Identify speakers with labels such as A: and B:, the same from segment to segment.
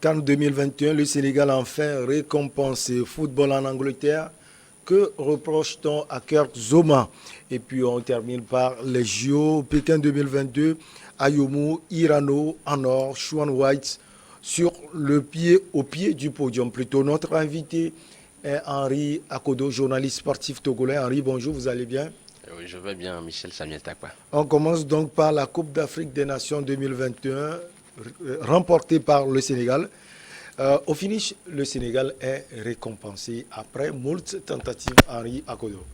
A: CAN 2021, le Sénégal a enfin récompensé football en Angleterre. Que reproche-t-on à Kurt Zouma? Et puis on termine par les JO Pékin 2022, Ayomu, Irano, en or, Chuan White sur au pied du podium. Plutôt notre invité est Henri Akodo, journaliste sportif togolais. Henri, bonjour, vous allez bien?
B: Oui, je vais bien, Michel Samuel Takwa.
A: On commence donc par la Coupe d'Afrique des Nations 2021, remportée par le Sénégal. Au finish, le Sénégal est récompensé après moult tentatives. Henri Akodo.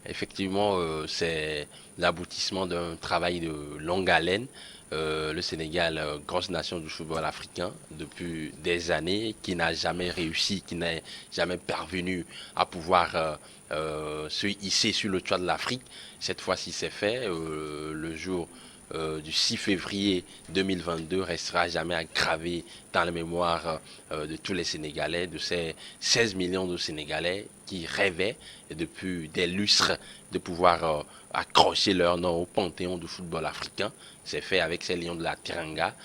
B: Effectivement, c'est l'aboutissement d'un travail de longue haleine. Le Sénégal, grosse nation du football africain depuis des années, qui n'a jamais réussi, qui n'est jamais parvenu à pouvoir se hisser sur le toit de l'Afrique. Cette fois-ci, c'est fait. Le jour du 6 février 2022 restera jamais gravé dans la mémoire de tous les Sénégalais, de ces 16 millions de Sénégalais qui rêvaient depuis des lustres de pouvoir accrocher leur nom au panthéon du football africain. C'est fait avec ces lions de la Teranga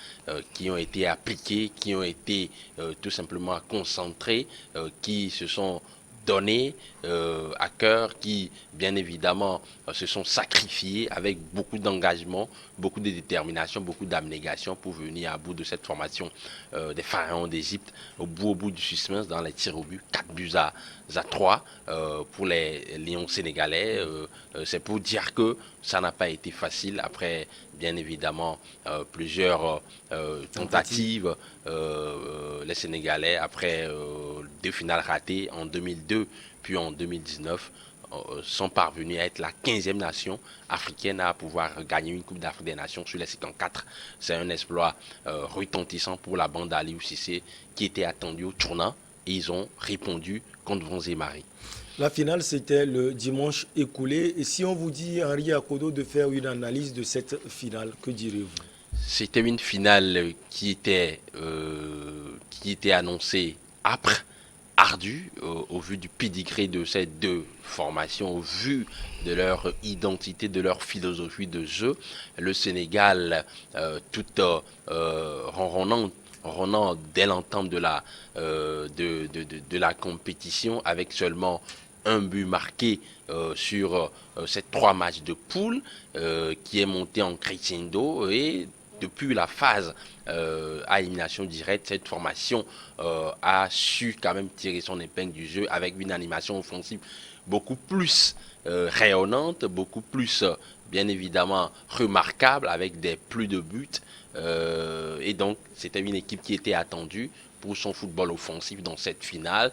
B: qui ont été appliqués, qui ont été tout simplement concentrés, qui se sont donnés à cœur, qui bien évidemment se sont sacrifiés avec beaucoup d'engagement, beaucoup de détermination, beaucoup d'abnégation pour venir à bout de cette formation des pharaons d'Égypte, au bout du suspense dans les tirs au but, 4 buts à 3 pour les Lions sénégalais. C'est pour dire que ça n'a pas été facile après bien évidemment plusieurs tentatives. Les Sénégalais, après 2 finales ratées en 2002 puis en 2019, sont parvenus à être la 15e nation africaine à pouvoir gagner une Coupe d'Afrique des Nations sur les 54. C'est un exploit retentissant pour la bande d'Aliou Cissé qui était attendue au tournant et ils ont répondu contre Vons et Marie.
A: La finale, c'était le dimanche écoulé. Et si on vous dit, Henri Akodo, de faire une analyse de cette finale, que direz-vous?
B: C'était une finale qui était annoncée âpre, ardue, au vu du pédigré de ces deux formations, au vu de leur identité, de leur philosophie de jeu. Le Sénégal, tout ronronnant dès l'entame de la compétition, avec seulement un but marqué sur ces 3 matchs de poule, qui est monté en crescendo, et depuis la phase à élimination directe, cette formation a su quand même tirer son épingle du jeu avec une animation offensive beaucoup plus rayonnante, beaucoup plus bien évidemment remarquable, avec des plus de buts. Et donc, c'était une équipe qui était attendue pour son football offensif dans cette finale,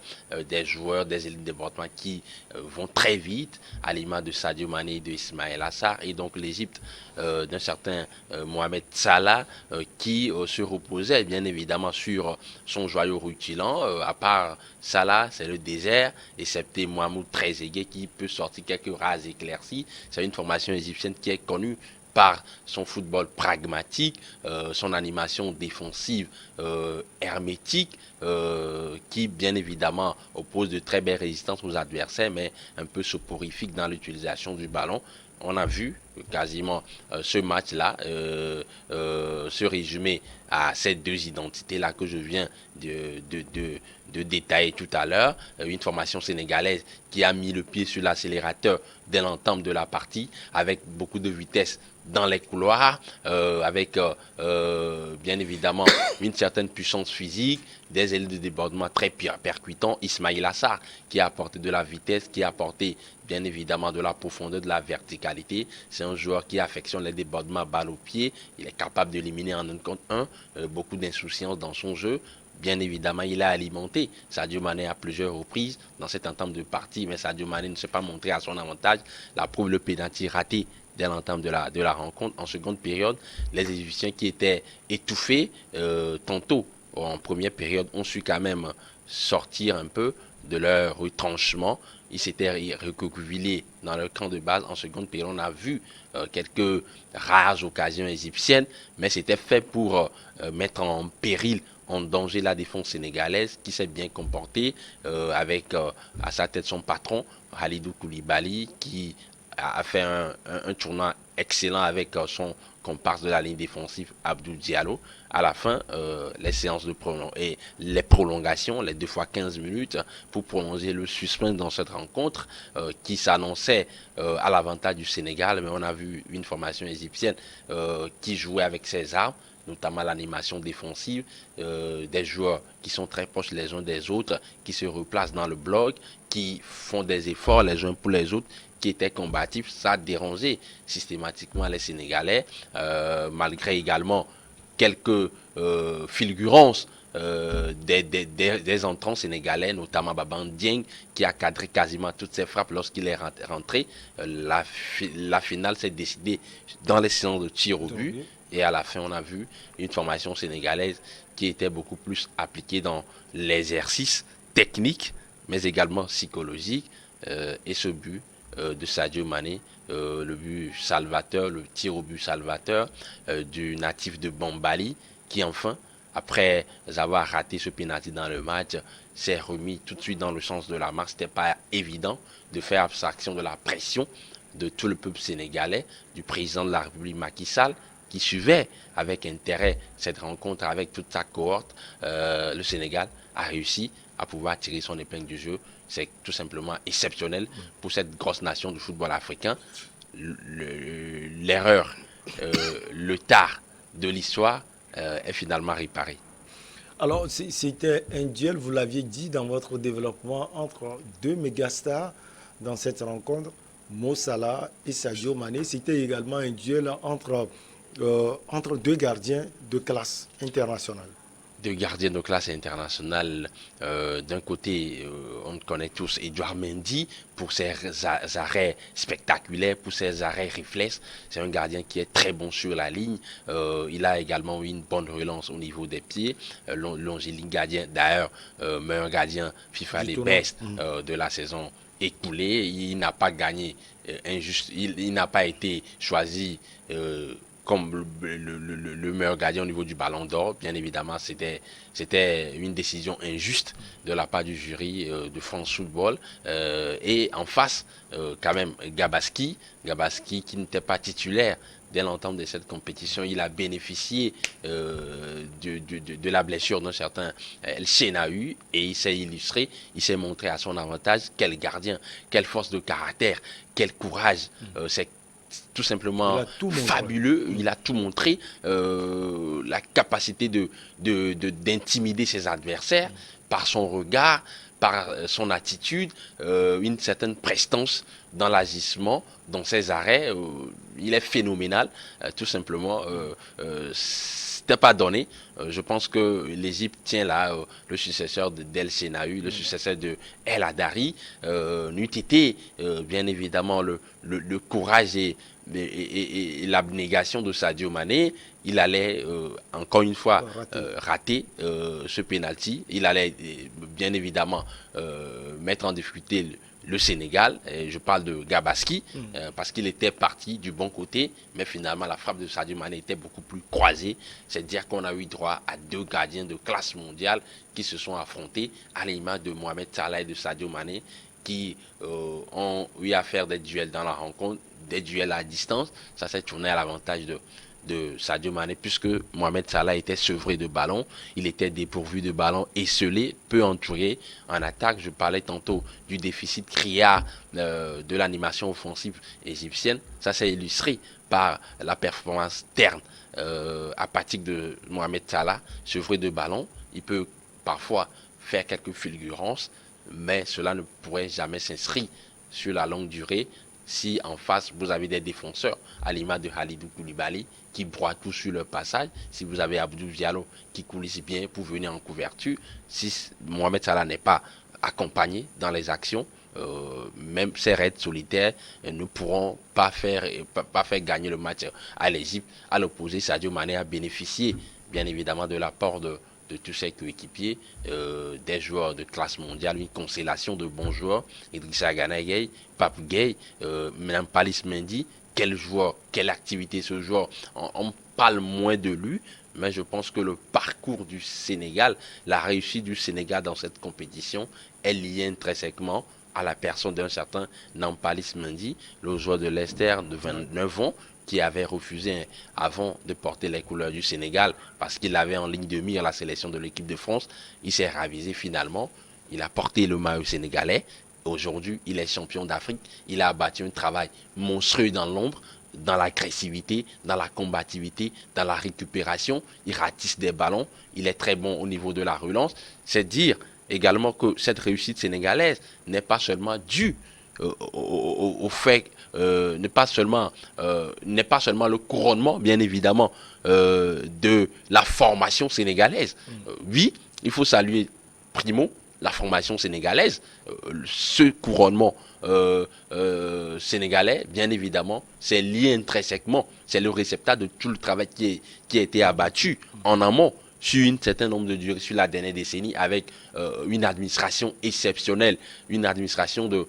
B: des joueurs, des élites de développement qui vont très vite, à l'image de Sadio Mané et de Ismaël Assar, et donc l'Égypte d'un certain Mohamed Salah qui se reposait bien évidemment sur son joyau rutilant. À part Salah, c'est le désert, excepté Mohamed Trezeguet qui peut sortir quelques rares éclaircies. C'est une formation égyptienne qui est connue par son football pragmatique, son animation défensive hermétique, qui bien évidemment oppose de très belles résistances aux adversaires, mais un peu soporifique dans l'utilisation du ballon. On a vu quasiment ce match-là se résumer à ces deux identités-là que je viens de détailler tout à l'heure. Une formation sénégalaise qui a mis le pied sur l'accélérateur dès l'entame de la partie, avec beaucoup de vitesse dans les couloirs, avec bien évidemment une certaine puissance physique, des ailes de débordement très percutants. Ismaïl Assar qui a apporté de la vitesse, qui a apporté bien évidemment de la profondeur, de la verticalité. C'est un joueur qui affectionne les débordements balle au pied. Il est capable d'éliminer en 1 contre 1. Beaucoup d'insouciance dans son jeu. Bien évidemment, il a alimenté Sadio Mané à plusieurs reprises dans cette entame de partie, mais Sadio Mané ne s'est pas montré à son avantage. La prouve le pénalty raté dès l'entame de la rencontre. En seconde période, les Égyptiens qui étaient étouffés, tantôt en première période, ont su quand même sortir un peu de leur retranchement. Ils s'étaient recroquevillés dans leur camp de base. En seconde période, on a vu quelques rares occasions égyptiennes, mais c'était fait pour mettre en péril, en danger, la défense sénégalaise, qui s'est bien comportée avec à sa tête son patron, Khalidou Koulibaly, qui a fait un tournoi excellent avec son comparse de la ligne défensive Abdou Diallo. À la fin, les séances de et les prolongations, les 2 fois 15 minutes, pour prolonger le suspense dans cette rencontre qui s'annonçait à l'avantage du Sénégal. Mais on a vu une formation égyptienne qui jouait avec ses armes, notamment l'animation défensive, des joueurs qui sont très proches les uns des autres, qui se replacent dans le bloc, qui font des efforts les uns pour les autres, qui étaient combatifs. Ça a dérangé systématiquement les Sénégalais, malgré également quelques fulgurances des entrants sénégalais, notamment Baban Dieng, qui a cadré quasiment toutes ses frappes lorsqu'il est rentré. La finale s'est décidée dans les séances de tir au but. Et à la fin, on a vu une formation sénégalaise qui était beaucoup plus appliquée dans l'exercice technique, mais également psychologique. Et ce but de Sadio Mané, le but salvateur, le tir au but salvateur du natif de Bambali, qui enfin, après avoir raté ce penalty dans le match, s'est remis tout de suite dans le sens de la marche. C'était pas évident de faire abstraction de la pression de tout le peuple sénégalais, du président de la République Macky Sall, qui suivait avec intérêt cette rencontre avec toute sa cohorte. Le Sénégal a réussi à pouvoir tirer son épingle du jeu. C'est tout simplement exceptionnel pour cette grosse nation du football africain. L'erreur, le tard de l'histoire est finalement réparé.
A: Alors, c'était un duel, vous l'aviez dit dans votre développement, entre deux mégastars dans cette rencontre, Mo Salah et Sadio Mané. C'était également un duel entre deux gardiens de classe internationale.
B: De gardiens de classe internationale. D'un côté, on connaît tous Edouard Mendy pour ses arrêts spectaculaires, pour ses arrêts réflexes. C'est un gardien qui est très bon sur la ligne. Il a également eu une bonne relance au niveau des pieds. Longiligne gardien, d'ailleurs, meilleur gardien FIFA les best de la saison écoulée. Il n'a pas gagné il n'a pas été choisi comme le meilleur gardien au niveau du Ballon d'Or. Bien évidemment, c'était une décision injuste de la part du jury de France Football. Et en face, quand même, Gabaski qui n'était pas titulaire dès l'entame de cette compétition. Il a bénéficié de la blessure d'un certain El Senaou et il s'est illustré, il s'est montré à son avantage. Quel gardien, quelle force de caractère, quel courage. C'est tout simplement fabuleux. Il a tout montré. La capacité d'intimider ses adversaires par son regard, par son attitude, une certaine prestance dans l'agissement, dans ses arrêts. Il est phénoménal, tout simplement. C'était pas donné. Je pense que l'Égypte tient là le successeur d'El Senaou, le successeur de El Hadari. N'eût été bien évidemment le courage et l'abnégation de Sadio Mané, il allait encore une fois rater ce penalty. Il allait bien évidemment mettre en difficulté le Sénégal. Et je parle de Gabaski parce qu'il était parti du bon côté, mais finalement la frappe de Sadio Mané était beaucoup plus croisée. C'est dire qu'on a eu droit à deux gardiens de classe mondiale qui se sont affrontés à l'image de Mohamed Salah et de Sadio Mané, qui ont eu à faire des duels dans la rencontre, des duels à distance. Ça s'est tourné à l'avantage de Sadio Mané, puisque Mohamed Salah était sevré de ballon, il était dépourvu de ballon, esselé, peu entouré en attaque. Je parlais tantôt du déficit criard de l'animation offensive égyptienne. Ça s'est illustré par la performance terne, apathique de Mohamed Salah, sevré de ballon. Il peut parfois faire quelques fulgurances, mais cela ne pourrait jamais s'inscrire sur la longue durée si en face vous avez des défenseurs à l'image de Khalidou Koulibaly qui broient tout sur leur passage, si vous avez Abdou Diallo qui coulisse bien pour venir en couverture, si Mohamed Salah n'est pas accompagné dans les actions, même ces raids solitaires ne pourront pas faire gagner le match à l'Égypte. À l'opposé, Sadio Mané a bénéficié bien évidemment de l'apport de tous ses coéquipiers, des joueurs de classe mondiale, une constellation de bons joueurs, Idrissa Gana Gueye, Pape Gueye, Nampalys Mendy. Quel joueur, quelle activité ce joueur, on parle moins de lui, mais je pense que le parcours du Sénégal, la réussite du Sénégal dans cette compétition est liée intrinsèquement à la personne d'un certain Nampalys Mendy, le joueur de Leicester de 29 ans, qui avait refusé avant de porter les couleurs du Sénégal parce qu'il avait en ligne de mire la sélection de l'équipe de France. Il s'est ravisé finalement. Il a porté le maillot sénégalais. Aujourd'hui, il est champion d'Afrique. Il a abattu un travail monstrueux dans l'ombre, dans l'agressivité, dans la combativité, dans la récupération. Il ratisse des ballons. Il est très bon au niveau de la relance. C'est dire également que cette réussite sénégalaise n'est pas seulement due au fait, n'est pas seulement le couronnement, bien évidemment, de la formation sénégalaise. Oui, il faut saluer, primo, la formation sénégalaise, ce couronnement sénégalais, bien évidemment, c'est lié intrinsèquement, c'est le réceptacle de tout le travail qui a été abattu en amont sur un certain nombre de durées, sur la dernière décennie, avec une administration exceptionnelle, une administration de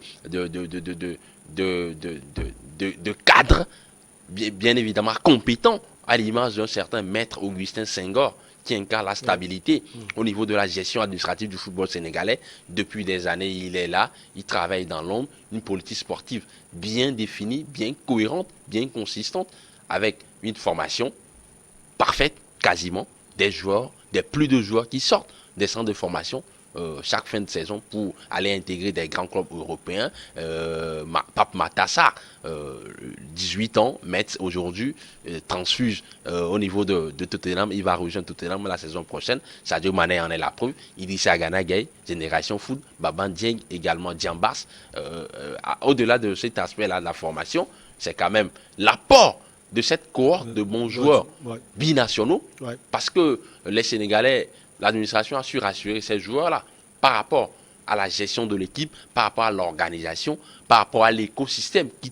B: cadres, bien évidemment compétents, à l'image d'un certain maître Augustin Senghor, qui incarne la stabilité au niveau de la gestion administrative du football sénégalais. Depuis des années, il est là, il travaille dans l'ombre, une politique sportive bien définie, bien cohérente, bien consistante, avec une formation parfaite, quasiment, des joueurs, des plus de joueurs qui sortent des centres de formation chaque fin de saison pour aller intégrer des grands clubs européens. Pape Matar, 18 ans, Metz aujourd'hui, transfuse au niveau de Tottenham. Il va rejoindre Tottenham la saison prochaine. Sadio Mané en est la preuve. Idrissa Gana Gueye, Génération Foot, Baban Dieng, également Diambas. Au-delà de cet aspect-là de la formation, c'est quand même l'apport de cette cohorte de bons joueurs binationaux, parce que les Sénégalais, l'administration a su rassurer ces joueurs-là par rapport à la gestion de l'équipe, par rapport à l'organisation, par rapport à l'écosystème qui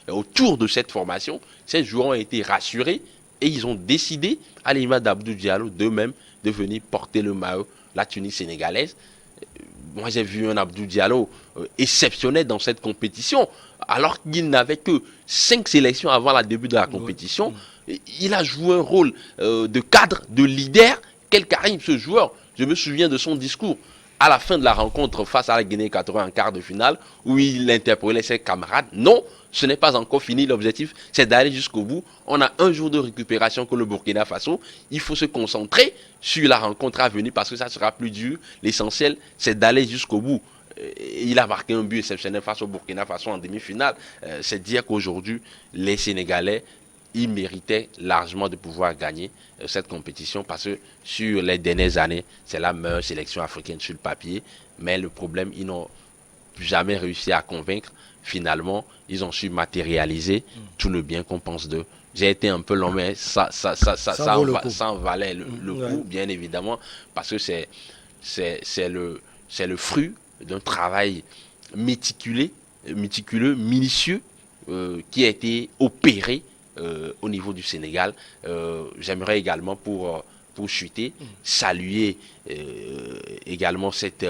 B: autour de cette formation. Ces joueurs ont été rassurés et ils ont décidé, à l'image d'Abdou Diallo, d'eux-mêmes, de venir porter le maillot, la tunique sénégalaise. Moi, j'ai vu un Abdou Diallo exceptionnel dans cette compétition, alors qu'il n'avait que 5 sélections avant le début de la compétition. Il a joué un rôle de cadre, de leader. Quel charisme ce joueur! Je me souviens de son discours à la fin de la rencontre face à la Guinée 80 en quart de finale, où il interpellait ses camarades. Non, ce n'est pas encore fini. L'objectif, c'est d'aller jusqu'au bout. On a un jour de récupération que le Burkina Faso. Il faut se concentrer sur la rencontre à venir parce que ça sera plus dur. L'essentiel, c'est d'aller jusqu'au bout. Il a marqué un but exceptionnel face au Burkina Faso en demi-finale. C'est dire qu'aujourd'hui, les Sénégalais, ils méritaient largement de pouvoir gagner cette compétition parce que sur les dernières années, c'est la meilleure sélection africaine sur le papier. Mais le problème, ils n'ont jamais réussi à convaincre. Finalement, ils ont su matérialiser tout le bien qu'on pense d'eux. J'ai été un peu long, mais ça en valait le coup, bien évidemment, parce que c'est le fruit d'un travail méticuleux, minutieux, qui a été opéré au niveau du Sénégal. J'aimerais également, pour chuter, saluer également cet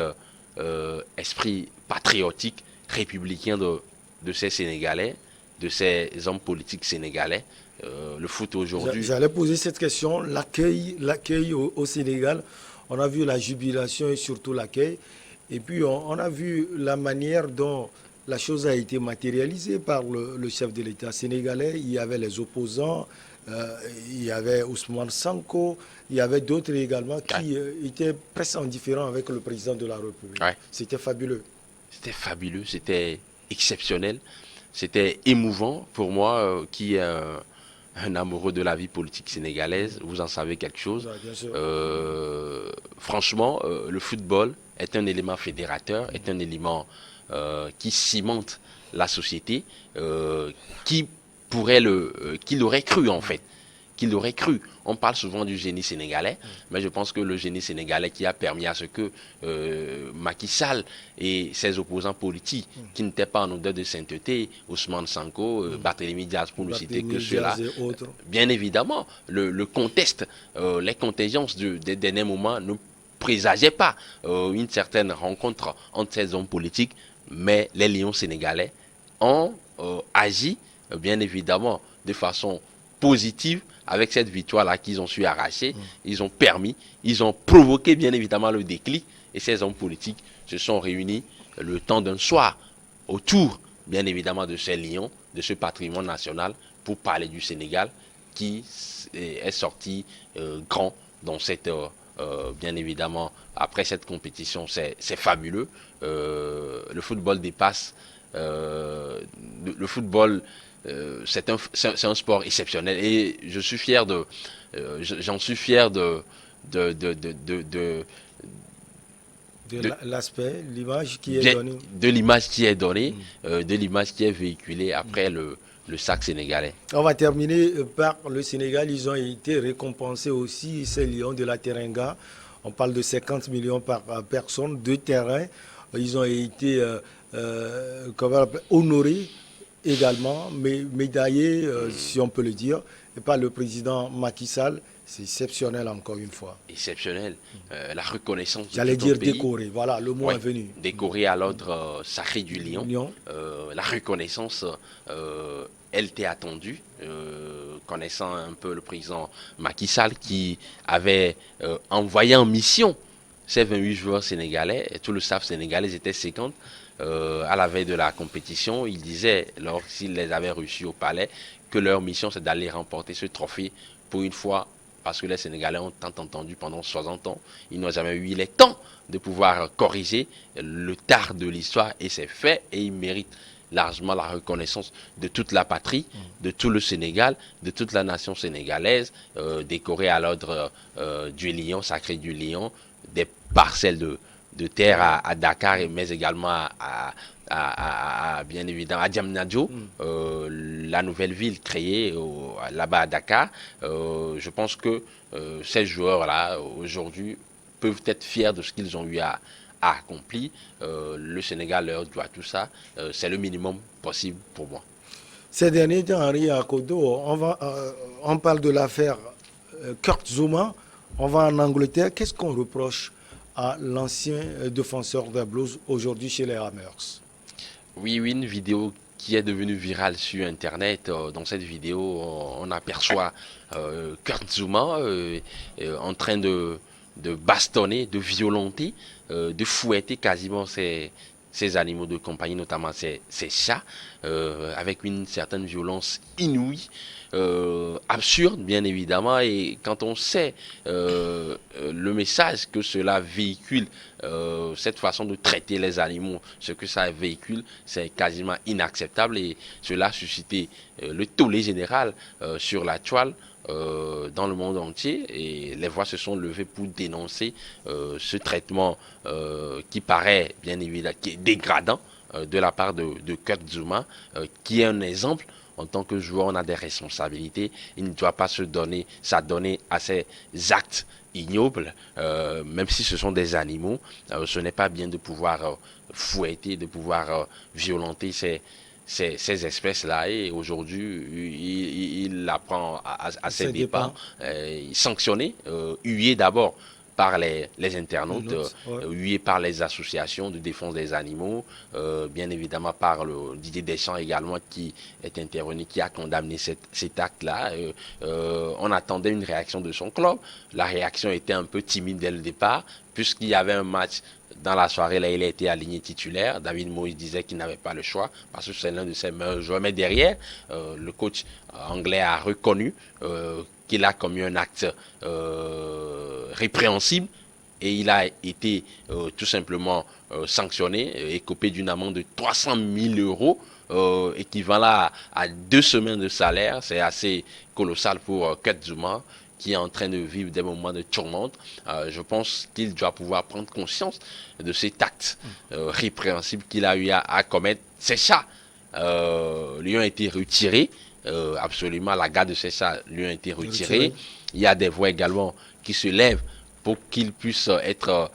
B: esprit patriotique, républicain de ces Sénégalais, de ces hommes politiques sénégalais. Le foot aujourd'hui...
A: J'allais poser cette question, l'accueil au Sénégal. On a vu la jubilation et surtout l'accueil. Et puis on a vu la manière dont la chose a été matérialisée par le chef de l'État sénégalais. Il y avait les opposants, il y avait Ousmane Sanko, il y avait d'autres également qui étaient presque indifférents avec le président de la République. C'était fabuleux.
B: C'était fabuleux, c'était exceptionnel, c'était émouvant pour moi qui est un amoureux de la vie politique sénégalaise. Vous en savez quelque chose. Franchement, le football est un élément fédérateur, est un élément qui cimente la société, qui l'aurait cru en fait, qui l'aurait cru. On parle souvent du génie sénégalais, mais je pense que le génie sénégalais qui a permis à ce que Macky Sall et ses opposants politiques, qui n'étaient pas en odeur de sainteté, Ousmane Sanko, Barthélémy Diaz, pour ne citer que ceux-là, bien évidemment, le contexte, les contingences des derniers moments ne présageaient pas une certaine rencontre entre ces hommes politiques, mais les lions sénégalais ont agi, bien évidemment, de façon positive avec cette victoire-là qu'ils ont su arracher. Ils ont permis, ils ont provoqué, bien évidemment, le déclic. Et ces hommes politiques se sont réunis le temps d'un soir autour, bien évidemment, de ces lions, de ce patrimoine national pour parler du Sénégal qui est sorti grand dans cette, bien évidemment, après cette compétition. C'est fabuleux. Le football dépasse. Le football, c'est un sport exceptionnel et je suis fier j'en suis fier de, de, de, de, de, de,
A: l'aspect, l'image qui est donnée.
B: de l'image qui est donnée, de l'image qui est véhiculée après le SAC sénégalais.
A: On va terminer par le Sénégal. Ils ont été récompensés aussi, ces Lions de la Teranga. On parle de 50 millions par personne, 2 terrains. Ils ont été honorés également, médaillés, si on peut le dire, et par le président Macky Sall. C'est exceptionnel encore une fois.
B: Exceptionnel. La reconnaissance de
A: J'allais
B: tout
A: dire
B: un pays.
A: décoré, voilà, le mot est venu.
B: Décoré à l'ordre sacré du Lion. La reconnaissance, elle était attendue, connaissant un peu le président Macky Sall qui avait envoyé en mission ces 28 joueurs sénégalais, et tout le staff sénégalais était 50. À la veille de la compétition, il disait, lorsqu'il les avait reçus au palais, que leur mission c'est d'aller remporter ce trophée pour une fois, parce que les Sénégalais ont tant entendu pendant 60 ans. Ils n'ont jamais eu le temps de pouvoir corriger le tard de l'histoire et c'est fait et ils méritent largement la reconnaissance de toute la patrie, de tout le Sénégal, de toute la nation sénégalaise, décorée à l'ordre du Lion, sacré du Lion, des parcelles de terre à Dakar, mais également bien évidemment à Diamniadio, la nouvelle ville créée là-bas à Dakar. Je pense que ces joueurs-là, aujourd'hui, peuvent être fiers de ce qu'ils ont eu à accomplir. Le Sénégal leur doit tout ça. C'est le minimum possible pour moi.
A: Ces derniers temps, Henri Akodo, on parle de l'affaire Kurt Zouma. On va en Angleterre. Qu'est-ce qu'on reproche à l'ancien défenseur des Blues aujourd'hui chez les Hammers?
B: Oui, une vidéo qui est devenue virale sur Internet. Dans cette vidéo, on aperçoit Kurt Zouma en train de bastonner, de violenter, de fouetter quasiment ces animaux de compagnie, notamment ces chats, avec une certaine violence inouïe. Absurde bien évidemment, et quand on sait le message que cela véhicule, cette façon de traiter les animaux, ce que ça véhicule, c'est quasiment inacceptable et cela a suscité le tollé général sur la toile dans le monde entier, et les voix se sont levées pour dénoncer ce traitement qui paraît bien évidemment qui est dégradant de la part de Kurt Zouma, qui est un exemple. En tant que joueur, on a des responsabilités. Il ne doit pas s'adonner à ces actes ignobles, même si ce sont des animaux. Ce n'est pas bien de pouvoir fouetter, de pouvoir violenter ces espèces-là. Et aujourd'hui, il apprend à ses dépens, sanctionné, hué d'abord par les internautes, hué par les associations de défense des animaux, bien évidemment par le Didier Deschamps également qui est intervenu, qui a condamné cet acte-là. On attendait une réaction de son club. La réaction était un peu timide dès le départ, puisqu'il y avait un match dans la soirée, là, il a été aligné titulaire. David Moïse disait qu'il n'avait pas le choix parce que c'est l'un de ses meilleurs joueurs. Mais derrière, le coach anglais a reconnu qu'il a commis un acte répréhensible et il a été tout simplement sanctionné, écopé d'une amende de 300 000 euros, équivalent à 2 semaines de salaire. C'est assez colossal pour Kurt Zouma, qui est en train de vivre des moments de tourmente. Je pense qu'il doit pouvoir prendre conscience de cet acte répréhensible qu'il a eu à commettre. C'est ça. Lui a été retiré. Absolument, la garde de ces chats lui a été retirée. Il y a des voix également qui se lèvent pour qu'il puisse être,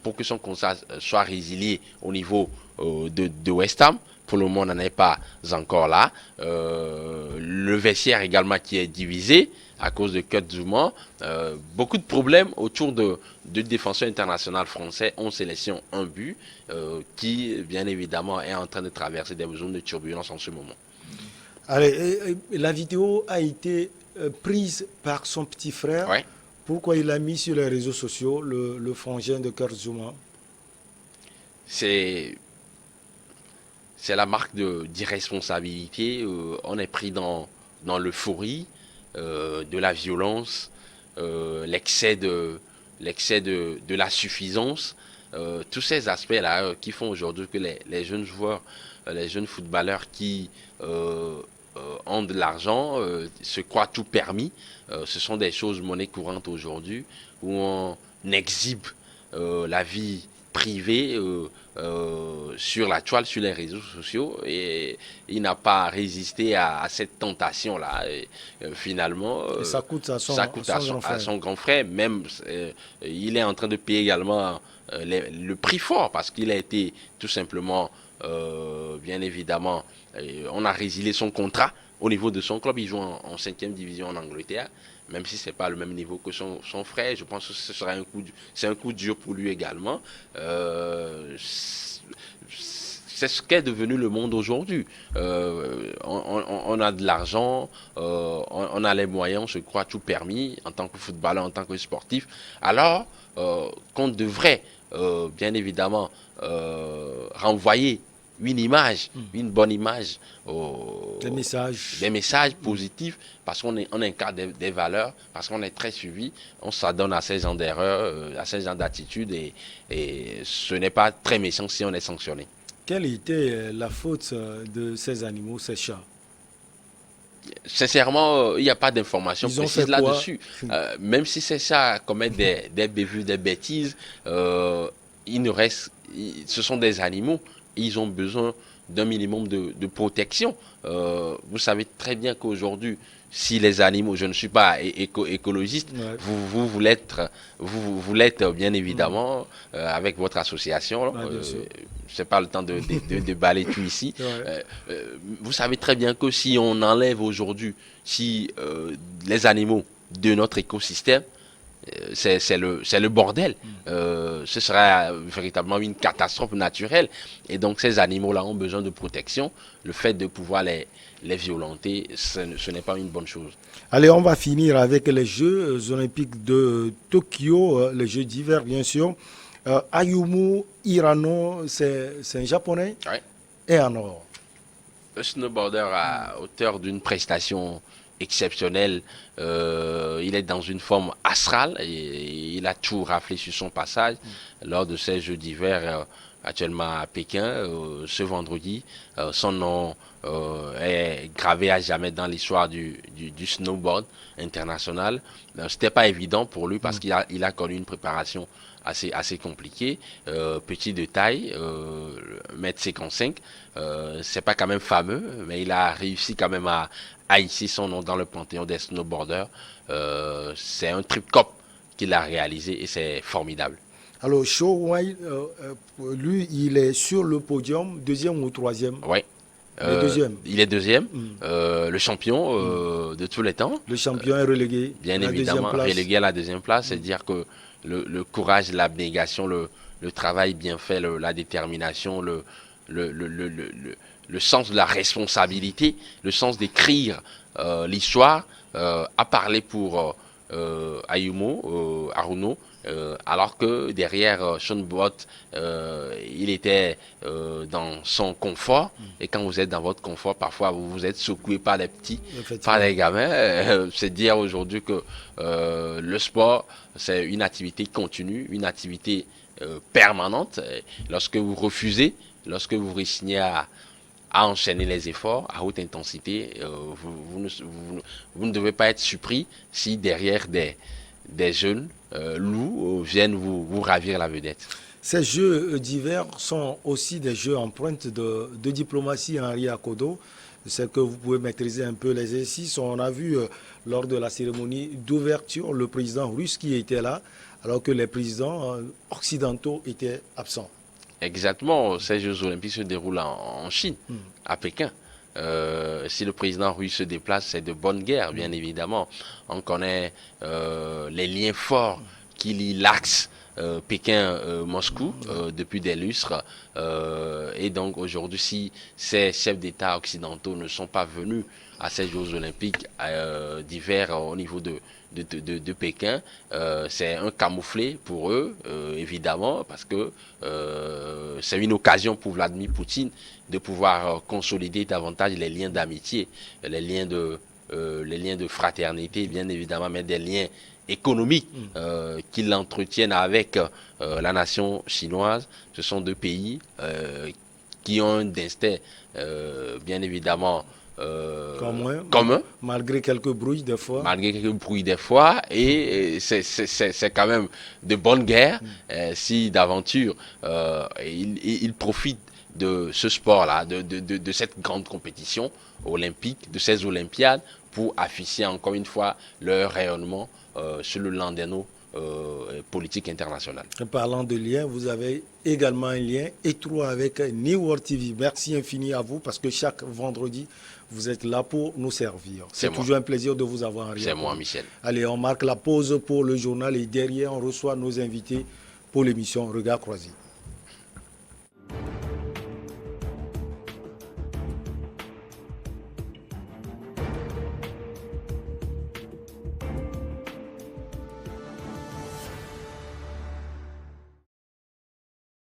B: pour que son contrat soit résilié au niveau de West Ham. Pour le moment, on n'en est pas encore là. Le vestiaire également qui est divisé à cause de Kurt Zouma. Beaucoup de problèmes autour de défenseurs internationaux français. On sélectionne un but qui, bien évidemment, est en train de traverser des zones de turbulence en ce moment.
A: Allez, la vidéo a été prise par son petit frère.
B: Ouais.
A: Pourquoi il l'a mis sur les réseaux sociaux, le frangin de Kurt Zouma?
B: C'est c'est la marque d'irresponsabilité. On est pris dans l'euphorie, de la violence, l'excès de la suffisance. Tous ces aspects-là qui font aujourd'hui que les jeunes joueurs, les jeunes footballeurs qui ont de l'argent, se croient tout permis. Ce sont des choses monnaie courante aujourd'hui où on exhibe la vie privée sur la toile, sur les réseaux sociaux, et il n'a pas résisté à cette tentation-là. Et, finalement,
A: Et ça coûte à
B: ça coûte à
A: grand frère.
B: son grand frère. Même, il est en train de payer également le prix fort parce qu'il a été tout simplement, bien évidemment, on a résilié son contrat au niveau de son club. Il joue en 5e division en Angleterre, même si c'est pas le même niveau que son frère. Je pense que ce sera c'est un coup dur pour lui également. C'est ce qu'est devenu le monde aujourd'hui. On a de l'argent, on a les moyens, on se croit tout permis en tant que footballeur, en tant que sportif. Alors qu'on devrait, bien évidemment, renvoyer une image, une bonne image, des messages positifs, parce on incarne des valeurs, parce qu'on est très suivi, on s'adonne à ces gens d'erreur, à ces gens d'attitude, et ce n'est pas très méchant si on est sanctionné.
A: Quelle était la faute de ces animaux, ces chats?
B: Sincèrement, il n'y a pas d'informations
A: Ils ont
B: précises
A: fait quoi?
B: là-dessus. Même si ces chats commettent des bévues, des bêtises, il ne reste, ce sont des animaux. Ils ont besoin d'un minimum de protection. Vous savez très bien qu'aujourd'hui, si les animaux, je ne suis pas écologiste,
A: Ouais.
B: vous l'êtes bien évidemment avec votre association.
A: Ouais, bien sûr.
B: C'est pas le temps de balayer tout ici.
A: Ouais.
B: Vous savez très bien que si on enlève aujourd'hui, si les animaux de notre écosystème, c'est le bordel. Ce sera véritablement une catastrophe naturelle. Et donc ces animaux-là ont besoin de protection. Le fait de pouvoir les violenter, ce n'est pas une bonne chose.
A: Allez, on va finir avec les Jeux olympiques de Tokyo, les Jeux d'hiver, bien sûr. Ayumu Hirano, c'est un japonais
B: Ouais.
A: et un or.
B: Le snowboarder à hauteur d'une prestation exceptionnelle, il est dans une forme astrale et il a tout raflé sur son passage lors de ces Jeux d'hiver actuellement à Pékin ce vendredi. Son nom est gravé à jamais dans l'histoire du snowboard international. C'était pas évident pour lui parce qu'il a connu une préparation assez compliquée. Petit de taille, 1m55. C'est pas quand même fameux, mais il a réussi quand même à hisser son nom dans le panthéon des snowboarders. C'est un trip-cop qu'il a réalisé et c'est formidable.
A: Alors, Shaw White, lui, il est sur le podium, deuxième ou troisième?
B: Ouais.
A: Le deuxième.
B: Il est deuxième, le champion de tous les temps.
A: Le champion est relégué
B: Bien
A: à la
B: évidemment,
A: deuxième place.
B: relégué à la deuxième place, c'est dire que le courage, l'abnégation, le travail bien fait, la détermination, le sens de la responsabilité, le sens d'écrire l'histoire, a parlé pour Ayumu Haruno, alors que derrière Sean Bott, il était dans son confort. Et quand vous êtes dans votre confort, parfois vous êtes secoué par les petits, par les gamins. C'est dire aujourd'hui que le sport, c'est une activité continue, une activité permanente. Lorsque vous refusez, lorsque vous résignez à enchaîner les efforts à haute intensité, vous ne devez pas être surpris si derrière des jeunes loups viennent vous ravir la vedette.
A: Ces jeux d'hiver sont aussi des jeux empreintes de diplomatie, Henri Akodo. C'est que vous pouvez maîtriser un peu les exercices. On a vu lors de la cérémonie d'ouverture le président russe qui était là, alors que les présidents occidentaux étaient absents.
B: Exactement, ces Jeux olympiques se déroulent en Chine, à Pékin. Si le président russe se déplace, c'est de bonne guerre, bien évidemment. On connaît les liens forts qui lient l'axe Pékin-Moscou depuis des lustres. Et donc aujourd'hui, si ces chefs d'État occidentaux ne sont pas venus à ces Jeux olympiques d'hiver au niveau de Pékin, c'est un camouflet pour eux, évidemment, parce que c'est une occasion pour Vladimir Poutine de pouvoir consolider davantage les liens d'amitié, les liens de fraternité, bien évidemment, mais des liens économiques qu'ils entretiennent avec la nation chinoise. Ce sont deux pays qui ont un destin, bien évidemment, commun,
A: malgré quelques bruits des fois.
B: Malgré quelques bruits des fois, et c'est quand même de bonnes guerres, si d'aventure ils profitent de ce sport-là, de cette grande compétition olympique, de ces Olympiades, pour afficher encore une fois leur rayonnement sur le landerneau politique internationale.
A: Parlant de liens, vous avez également un lien étroit avec New World TV. Merci infini à vous parce que chaque vendredi, vous êtes là pour nous servir. C'est toujours un plaisir de vous avoir en réalité.
B: C'est moi, Michel.
A: Allez, on marque la pause pour le journal et derrière, on reçoit nos invités pour l'émission Regard Croisé.